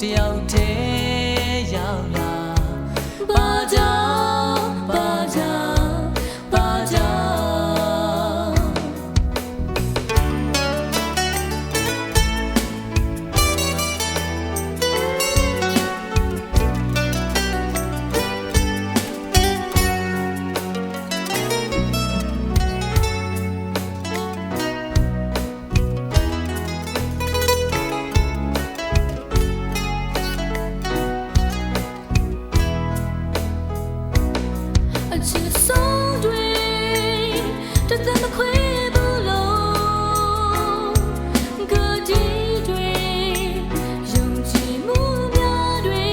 တယောက်တည်းရောက်လာဘာကြောင့်ဘာကြောင့်ဘာကြောင့်ချစ်ဆုံးတွေတသက်မခွေဘူးလို့ကတိတွေယုံကြည်မှုများတွေ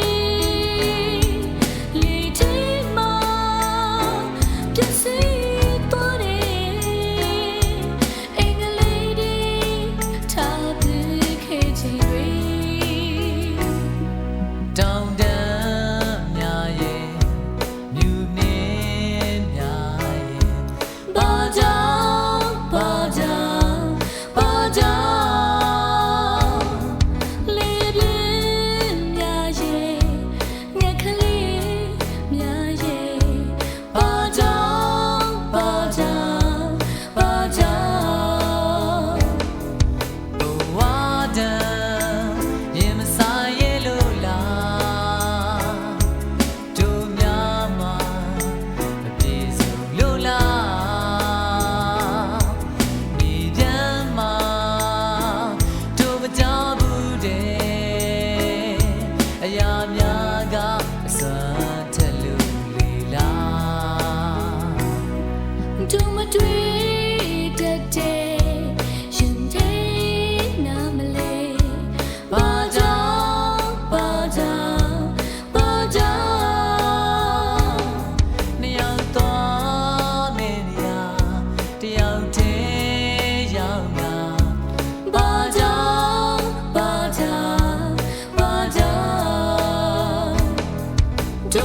လေထိမှာပြည့်စည်သွားတယ်အင်္ဂလိပ်တွေထားပြီးခဲ့ခြင်းတွေတောင်းတများရဲ့မြူနေဘာကြောင့်ဘာကြောင့်ဘာကြောင့်လေးပြင်းများရဲ့ငှက်ကလေးများရဲ့ဘာကြောင့်ဘာကြောင့်ဘာကြောင့်ဘဝတန်ရင်မဆိုင်ရလို့လားတို့များမှာမပြေစုံလို့လားအရာများကအစွမ်းထက်လို့လေလားတို့မတွေ့တတ်တဲ့ရင်ထဲနာမလဲဘာကြောင့်ဘာကြောင့်ဘာကြောင့်နှစ်ယောက်သွားမယ့်နေရာတယောက်တည်းရောက်လာဘာကြောင့်ဘာကြောင့်ဘာကြောင့်Do